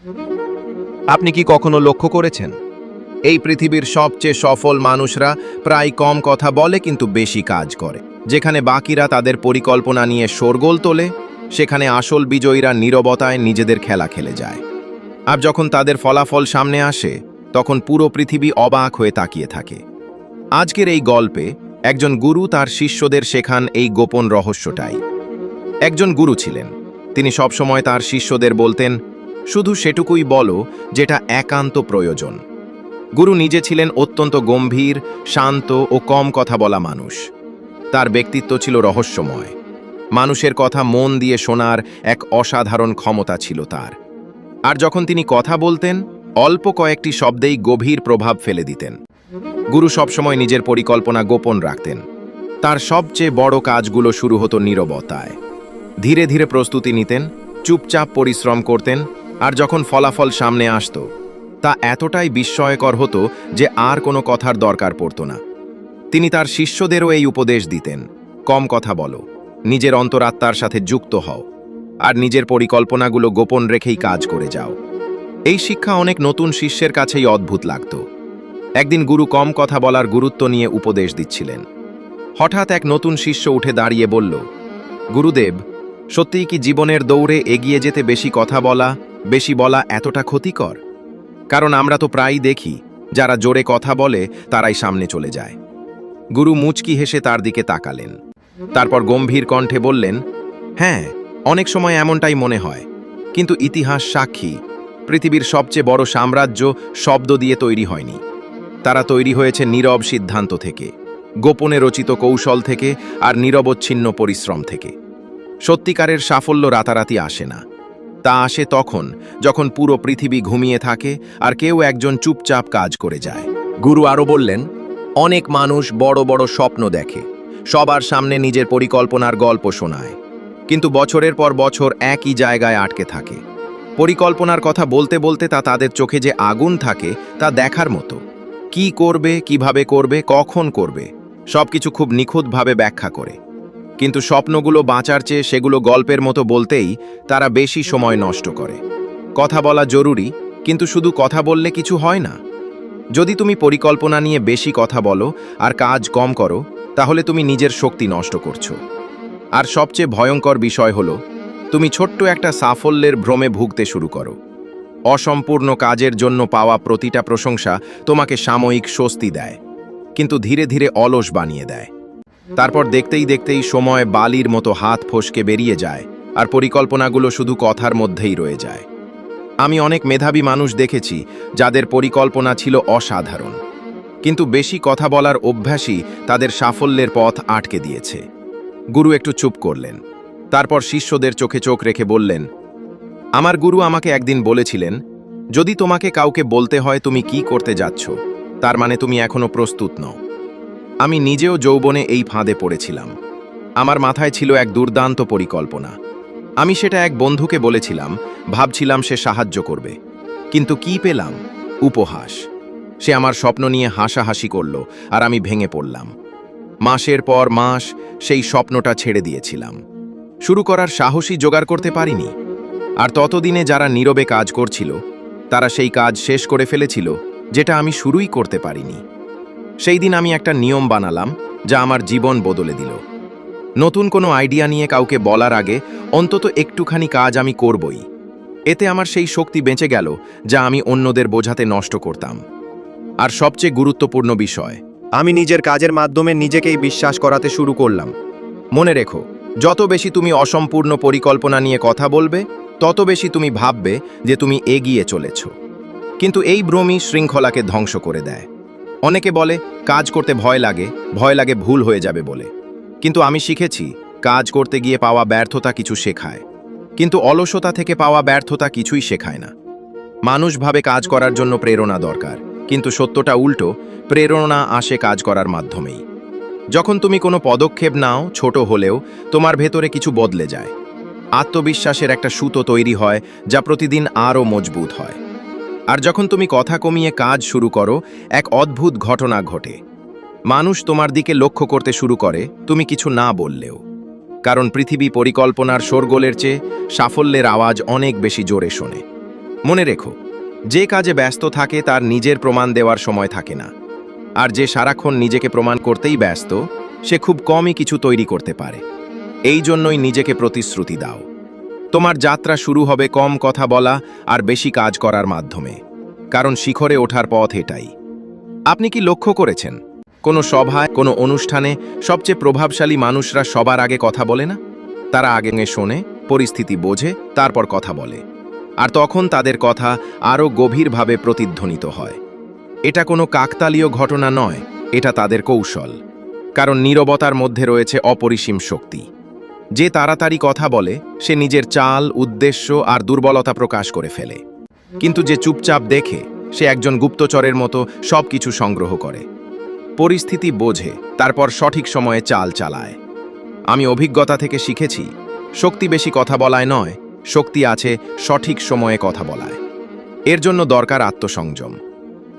আপনি কি কখনো লক্ষ্য করেছেন এই পৃথিবীর সবচেয়ে সফল মানুষরা প্রায় কম কথা বলে কিন্তু বেশি কাজ করে? যেখানে বাকিরা তাদের পরিকল্পনা নিয়ে শোরগোল তোলে, সেখানে আসল বিজয়ীরা নীরবতায় নিজেদের খেলা খেলে যায়। আর যখন তাদের ফলাফল সামনে আসে, তখন পুরো পৃথিবী অবাক হয়ে তাকিয়ে থাকে। আজকের এই গল্পে একজন গুরু তার শিষ্যদের শেখান এই গোপন রহস্যটাই। একজন গুরু ছিলেন, তিনি সবসময় তার শিষ্যদের বলতেন, শুধু সেটুকুই বলো যেটা একান্ত প্রয়োজন। গুরু নিজে ছিলেন অত্যন্ত গম্ভীর, শান্ত ও কম কথা বলা মানুষ। তার ব্যক্তিত্ব ছিল রহস্যময়। মানুষের কথা মন দিয়ে শোনার এক অসাধারণ ক্ষমতা ছিল তার। আর যখন তিনি কথা বলতেন, অল্প কয়েকটি শব্দেই গভীর প্রভাব ফেলে দিতেন। গুরু সবসময় নিজের পরিকল্পনা গোপন রাখতেন। তার সবচেয়ে বড় কাজগুলো শুরু হতো নীরবতায়। ধীরে ধীরে প্রস্তুতি নিতেন, চুপচাপ পরিশ্রম করতেন, আর যখন ফলাফল সামনে আসত, তা এতটাই বিস্ময়কর হতো যে আর কোনো কথার দরকার পড়ত না। তিনি তার শিষ্যদেরও এই উপদেশ দিতেন, কম কথা বলো, নিজের অন্তরাত্মার সাথে যুক্ত হও, আর নিজের পরিকল্পনাগুলো গোপন রেখেই কাজ করে যাও। এই শিক্ষা অনেক নতুন শিষ্যের কাছেই অদ্ভুত লাগত। একদিন গুরু কম কথা বলার গুরুত্ব নিয়ে উপদেশ দিচ্ছিলেন। হঠাৎ এক নতুন শিষ্য উঠে দাঁড়িয়ে বলল, গুরুদেব, সত্যিই কি জীবনের দৌড়ে এগিয়ে যেতে বেশি বলা এতটা ক্ষতিকর? কারণ আমরা তো প্রায়ই দেখি, যারা জোরে কথা বলে তারাই সামনে চলে যায়। গুরু মুচকি হেসে তার দিকে তাকালেন। তারপর গম্ভীর কণ্ঠে বললেন, হ্যাঁ, অনেক সময় এমনটাই মনে হয়, কিন্তু ইতিহাস সাক্ষী, পৃথিবীর সবচেয়ে বড় সাম্রাজ্য শব্দ দিয়ে তৈরি হয়নি। তারা তৈরি হয়েছে নীরব সিদ্ধান্ত থেকে, গোপনে রচিত কৌশল থেকে, আর নিরবচ্ছিন্ন পরিশ্রম থেকে। সত্যিকারের সাফল্য রাতারাতি আসে না। তা আসে তখন যখন পুরো পৃথিবী ঘুমিয়ে থাকে আর কেউ একজন চুপচাপ কাজ করে যায়। গুরু আরও বললেন, অনেক মানুষ বড় বড় স্বপ্ন দেখে, সবার সামনে নিজের পরিকল্পনার গল্প শোনায়, কিন্তু বছরের পর বছর একই জায়গায় আটকে থাকে। পরিকল্পনার কথা বলতে বলতে তা তাদের চোখে যে আগুন থাকে তা দেখার মতো। কি করবে, কিভাবে করবে, কখন করবে, সবকিছু খুব নিখুঁতভাবে ব্যাখ্যা করে। কিন্তু স্বপ্নগুলো বাঁচার চেয়ে সেগুলো গল্পের মতো বলতেই তারা বেশি সময় নষ্ট করে। কথা বলা জরুরি, কিন্তু শুধু কথা বললে কিছু হয় না। যদি তুমি পরিকল্পনা নিয়ে বেশি কথা বলো আর কাজ কম করো, তাহলে তুমি নিজের শক্তি নষ্ট করছো। আর সবচেয়ে ভয়ঙ্কর বিষয় হলো, তুমি ছোট্ট একটা সাফল্যের ভ্রমে ভুগতে শুরু করো। অসম্পূর্ণ কাজের জন্য পাওয়া প্রতিটা প্রশংসা তোমাকে সাময়িক স্বস্তি দেয়, কিন্তু ধীরে ধীরে অলস বানিয়ে দেয়। তারপর দেখতেই দেখতেই সময় বালির মতো হাত ফসকে বেরিয়ে যায়, আর পরিকল্পনাগুলো শুধু কথার মধ্যেই রয়ে যায়। আমি অনেক মেধাবী মানুষ দেখেছি যাদের পরিকল্পনা ছিল অসাধারণ, কিন্তু বেশি কথা বলার অভ্যাসই তাদের সাফল্যের পথ আটকে দিয়েছে। গুরু একটু চুপ করলেন, তারপর শিষ্যদের চোখে চোখ রেখে বললেন, আমার গুরু আমাকে একদিন বলেছিলেন, যদি তোমাকে কাউকে বলতে হয় তুমি কি করতে যাচ্ছ, তার মানে তুমি এখনো প্রস্তুত নও। আমি নিজেও যৌবনে এই ফাঁদে পড়েছিলাম। আমার মাথায় ছিল এক দুর্দান্ত পরিকল্পনা। আমি সেটা এক বন্ধুকে বলেছিলাম, ভাবছিলাম সে সাহায্য করবে, কিন্তু কি পেলাম? উপহাস। সে আমার স্বপ্ন নিয়ে হাসাহাসি করল, আর আমি ভেঙে পড়লাম। মাসের পর মাস সেই স্বপ্নটা ছেড়ে দিয়েছিলাম, শুরু করার সাহসই জোগাড় করতে পারিনি। আর ততদিনে যারা নীরবে কাজ করছিল, তারা সেই কাজ শেষ করে ফেলেছিল যেটা আমি শুরুই করতে পারিনি। সেই দিন আমি একটা নিয়ম বানালাম যা আমার জীবন বদলে দিল। নতুন কোনো আইডিয়া নিয়ে কাউকে বলার আগে অন্তত একটুখানি কাজ আমি করবই। এতে আমার সেই শক্তি বেঁচে গেল যা আমি অন্যদের বোঝাতে নষ্ট করতাম। আর সবচেয়ে গুরুত্বপূর্ণ বিষয়, আমি নিজের কাজের মাধ্যমে নিজেকেই বিশ্বাস করাতে শুরু করলাম। মনে রেখো, যত বেশি তুমি অসম্পূর্ণ পরিকল্পনা নিয়ে কথা বলবে, তত বেশি তুমি ভাববে যে তুমি এগিয়ে চলেছ। কিন্তু এই ভ্রমই শৃঙ্খলাকে ধ্বংস করে দেয়। অনেকে বলে কাজ করতে ভয় লাগে ভুল হয়ে যাবে বলে। কিন্তু আমি শিখেছি, কাজ করতে গিয়ে পাওয়া ব্যর্থতা কিছু শেখায়, কিন্তু অলসতা থেকে পাওয়া ব্যর্থতা কিছুই শেখায় না। মানুষ ভাবে কাজ করার জন্য প্রেরণা দরকার, কিন্তু সত্যটা উল্টো, প্রেরণা আসে কাজ করার মাধ্যমেই। যখন তুমি কোনো পদক্ষেপ নাও, ছোট হলেও, তোমার ভেতরে কিছু বদলে যায়। আত্মবিশ্বাসের একটা সুতো তৈরি হয় যা প্রতিদিন আরও মজবুত হয়। আর যখন তুমি কথা কমিয়ে কাজ শুরু করো, এক অদ্ভুত ঘটনা ঘটে। মানুষ তোমার দিকে লক্ষ্য করতে শুরু করে, তুমি কিছু না বললেও। কারণ পৃথিবী পরিকল্পনার শোরগোলের চেয়ে সাফল্যের আওয়াজ অনেক বেশি জোরে শোনে। মনে রেখো, যে কাজে ব্যস্ত থাকে তার নিজের প্রমাণ দেওয়ার সময় থাকে না, আর যে সারাক্ষণ নিজেকে প্রমাণ করতেই ব্যস্ত সে খুব কমই কিছু তৈরি করতে পারে। এই জন্যই নিজেকে প্রতিশ্রুতি দাও। তোমার যাত্রা শুরু হবে কম কথা বলা আর বেশি কাজ করার মাধ্যমে, কারণ শিখরে ওঠার পথ এটাই। আপনি কি লক্ষ্য করেছেন, কোনো সভায়, কোনো অনুষ্ঠানে সবচেয়ে প্রভাবশালী মানুষরা সবার আগে কথা বলে না? তারা আগে শোনে, পরিস্থিতি বোঝে, তারপর কথা বলে, আর তখন তাদের কথা আরও গভীরভাবে প্রতিধ্বনিত হয়। এটা কোনো কাকতালীয় ঘটনা নয়, এটা তাদের কৌশল। কারণ নীরবতার মধ্যে রয়েছে অপরিসীম শক্তি। যে তাড়াতাড়ি কথা বলে সে নিজের চাল, উদ্দেশ্য আর দুর্বলতা প্রকাশ করে ফেলে, কিন্তু যে চুপচাপ দেখে সে একজন গুপ্তচরের মতো সব কিছু সংগ্রহ করে, পরিস্থিতি বোঝে, তারপর সঠিক সময়ে চাল চালায়। আমি অভিজ্ঞতা থেকে শিখেছি, শক্তি বেশি কথা বলায় নয়, শক্তি আছে সঠিক সময়ে কথা বলায়। এর জন্য দরকার আত্মসংযম।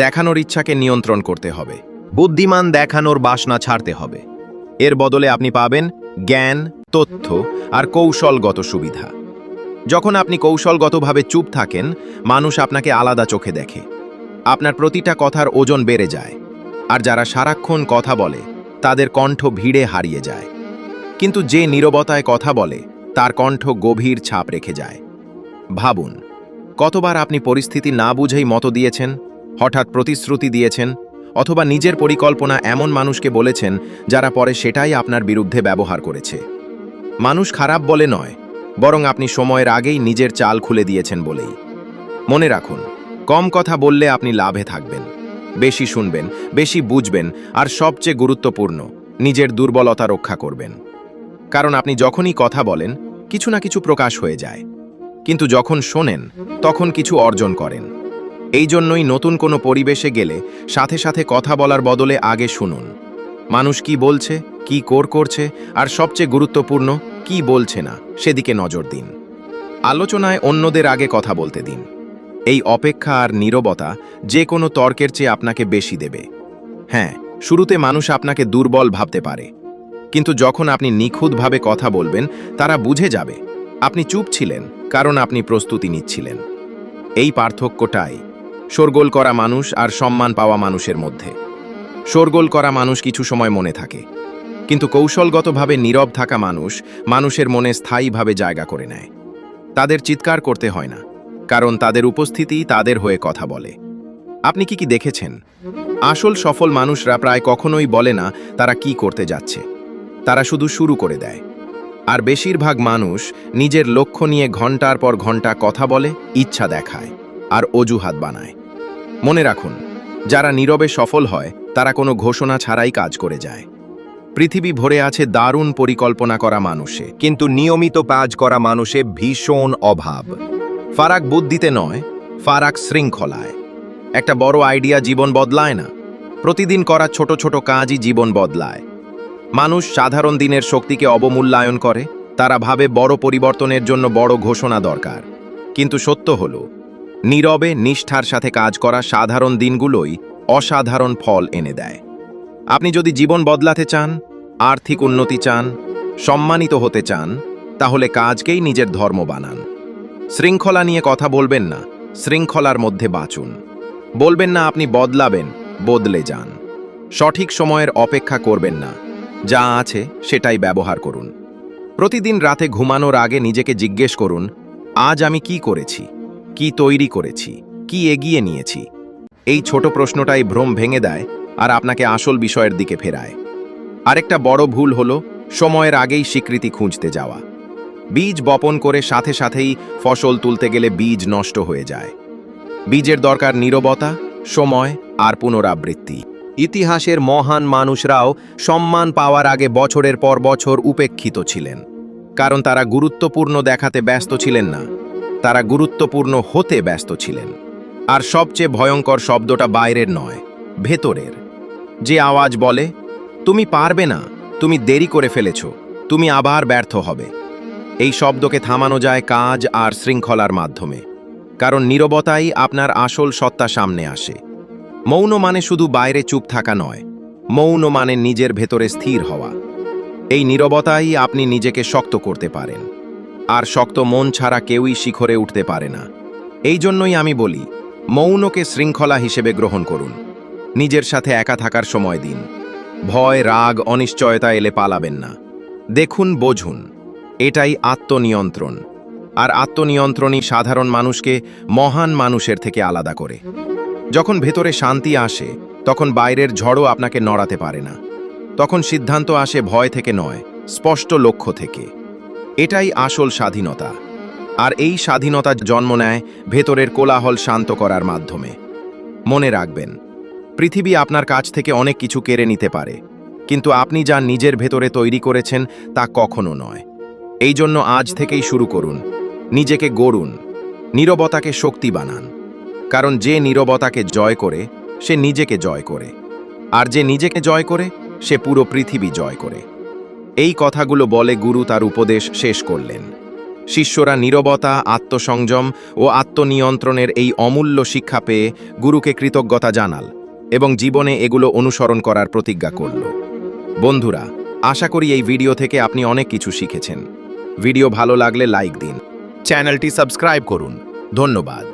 দেখানোর ইচ্ছাকে নিয়ন্ত্রণ করতে হবে, বুদ্ধিমান দেখানোর বাসনা ছাড়তে হবে। এর বদলে আপনি পাবেন জ্ঞান, তথ্য আর কৌশলগত সুবিধা। যখন আপনি কৌশলগতভাবে চুপ থাকেন, মানুষ আপনাকে আলাদা চোখে দেখে। আপনার প্রতিটা কথার ওজন বেড়ে যায়, আর যারা সারাক্ষণ কথা বলে তাদের কণ্ঠ ভিড়ে হারিয়ে যায়। কিন্তু যে নীরবতায় কথা বলে তার কণ্ঠ গভীর ছাপ রেখে যায়। ভাবুন, কতবার আপনি পরিস্থিতি না বুঝেই মত দিয়েছেন, হঠাৎ প্রতিশ্রুতি দিয়েছেন, অথবা নিজের পরিকল্পনা এমন মানুষকে বলেছেন যারা পরে সেটাই আপনার বিরুদ্ধে ব্যবহার করেছে। মানুষ খারাপ বলে নয়, বরং আপনি সময়ের আগেই নিজের চাল খুলে দিয়েছেন বলেই। মনে রাখুন, কম কথা বললে আপনি লাভে থাকবেন, বেশি শুনবেন, বেশি বুঝবেন, আর সবচেয়ে গুরুত্বপূর্ণ, নিজের দুর্বলতা রক্ষা করবেন। কারণ আপনি যখনই কথা বলেন কিছু না কিছু প্রকাশ হয়ে যায়, কিন্তু যখন শোনেন তখন কিছু অর্জন করেন। এই জন্যই নতুন কোনো পরিবেশে গেলে সাথে সাথে কথা বলার বদলে আগে শুনুন। মানুষ কি বলছে, কি করছে, আর সবচেয়ে গুরুত্বপূর্ণ কি বলছে না সেদিকে নজর দিন। আলোচনায় অন্যদের আগে কথা বলতে দিন। এই অপেক্ষা আর নীরবতা যে কোনো তর্কের চেয়ে আপনাকে বেশি দেবে। হ্যাঁ, শুরুতে মানুষ আপনাকে দুর্বল ভাবতে পারে, কিন্তু যখন আপনি নিখুঁতভাবে কথা বলবেন তারা বুঝে যাবে আপনি চুপ ছিলেন কারণ আপনি প্রস্তুতি নিচ্ছিলেন। এই পার্থক্যটাই শোরগোল করা মানুষ আর সম্মান পাওয়া মানুষের মধ্যে। শোরগোল করা মানুষ কিছু সময় মনে থাকে, কিন্তু কৌশলগতভাবে নীরব থাকা মানুষ মানুষের মনে স্থায়ীভাবে জায়গা করে নেয়। তাদের চিৎকার করতে হয় না, কারণ তাদের উপস্থিতি তাদের হয়ে কথা বলে। আপনি কি দেখেছেন, আসল সফল মানুষরা প্রায় কখনোই বলে না তারা কি করতে যাচ্ছে, তারা শুধু শুরু করে দেয়। আর বেশিরভাগ মানুষ নিজের লক্ষ্য নিয়ে ঘন্টার পর ঘন্টা কথা বলে, ইচ্ছা দেখায় আর অজুহাত বানায়। মনে রাখুন, যারা নীরবে সফল হয় তারা কোনো ঘোষণা ছাড়াই কাজ করে যায়। পৃথিবী ভরে আছে দারুণ পরিকল্পনা করা মানুষে, কিন্তু নিয়মিত কাজ করা মানুষে ভীষণ অভাব। ফারাক বুদ্ধিতে নয়, ফারাক শৃঙ্খলায়। একটা বড় আইডিয়া জীবন বদলায় না, প্রতিদিন করা ছোট ছোট কাজই জীবন বদলায়। মানুষ সাধারণ দিনের শক্তিকে অবমূল্যায়ন করে, তারা ভাবে বড় পরিবর্তনের জন্য বড় ঘোষণা দরকার। কিন্তু সত্য হলো, নীরবে নিষ্ঠার সাথে কাজ করা সাধারণ দিনগুলোই অসাধারণ ফল এনে দেয়। আপনি যদি জীবন বদলাতে চান, আর্থিক উন্নতি চান, সম্মানিত হতে চান, তাহলে কাজকেই নিজের ধর্ম বানান। শৃঙ্খলা নিয়ে কথা বলবেন না, শৃঙ্খলার মধ্যে বাঁচুন। বলবেন না আপনি বদলাবেন, বদলে যান। সঠিক সময়ের অপেক্ষা করবেন না, যা আছে সেটাই ব্যবহার করুন। প্রতিদিন রাতে ঘুমানোর আগে নিজেকে জিজ্ঞেস করুন, আজ আমি কি করেছি, কি তৈরি করেছি, কি এগিয়ে নিয়েছি। এই ছোট প্রশ্নটাই ভ্রম ভেঙে দেয় আর আপনাকে আসল বিষয়ের দিকে ফেরায়। আরেকটা বড় ভুল হলো সময়ের আগেই স্বীকৃতি খুঁজতে যাওয়া। বীজ বপন করে সাথে সাথেই ফসল তুলতে গেলে বীজ নষ্ট হয়ে যায়। বীজের দরকার নীরবতা, সময় আর পুনরাবৃত্তি। ইতিহাসের মহান মানুষরাও সম্মান পাওয়ার আগে বছরের পর বছর উপেক্ষিত ছিলেন, কারণ তারা গুরুত্বপূর্ণ দেখাতে ব্যস্ত ছিলেন না, তারা গুরুত্বপূর্ণ হতে ব্যস্ত ছিলেন। আর সবচেয়ে ভয়ঙ্কর শব্দটা বাইরের নয়, ভেতরের। যে আওয়াজ বলে, তুমি পারবে না, তুমি দেরি করে ফেলেছ, তুমি আবার ব্যর্থ হবে। এই শব্দকে থামানো যায় কাজ আর শৃঙ্খলার মাধ্যমে, কারণ নীরবতাই আপনার আসল সত্তা সামনে আসে। মৌন মানে শুধু বাইরে চুপ থাকা নয়, মৌন মানে নিজের ভেতরে স্থির হওয়া। এই নীরবতাই আপনি নিজেকে শক্ত করতে পারেন, আর শক্ত মন ছাড়া কেউই শিখরে উঠতে পারে না। এই জন্যই আমি বলি, মৌনকে শৃঙ্খলা হিসেবে গ্রহণ করুন। নিজের সাথে একা থাকার সময় দিন। ভয়, রাগ, অনিশ্চয়তা এলে পালাবেন না। দেখুন, বোঝুন, এটাই আত্মনিয়ন্ত্রণ। আর আত্মনিয়ন্ত্রণই সাধারণ মানুষকে মহান মানুষের থেকে আলাদা করে। যখন ভেতরে শান্তি আসে, তখন বাইরের ঝড়ও আপনাকে নড়াতে পারে না। তখন সিদ্ধান্ত আসে ভয় থেকে নয়, স্পষ্ট লক্ষ্য থেকে। এটাই আসল স্বাধীনতা। আর এই স্বাধীনতা জন্ম নেয় ভেতরের কোলাহল শান্ত করার মাধ্যমে। মনে রাখবেন, পৃথিবী আপনার কাছ থেকে অনেক কিছু কেড়ে নিতে পারে, কিন্তু আপনি যা নিজের ভেতরে তৈরি করেছেন তা কখনো নয়। এই জন্য আজ থেকেই শুরু করুন, নিজেকে গড়ুন, নীরবতাকে শক্তি বানান। কারণ যে নীরবতাকে জয় করে, সে নিজেকে জয় করে। আর যে নিজেকে জয় করে, সে পুরো পৃথিবী জয় করে। এই কথাগুলো বলে গুরু তার উপদেশ শেষ করলেন। শিষ্যরা নীরবতা, আত্মসংযম ও আত্মনিয়ন্ত্রণের এই অমূল্য শিক্ষা পেয়ে গুরুকে কৃতজ্ঞতা জানাল এবং জীবনে এগুলো অনুসরণ করার প্রতিজ্ঞা করল। বন্ধুরা, আশা করি এই ভিডিও থেকে আপনি অনেক কিছু শিখেছেন। ভিডিও ভালো লাগলে লাইক দিন, চ্যানেলটি সাবস্ক্রাইব করুন। ধন্যবাদ।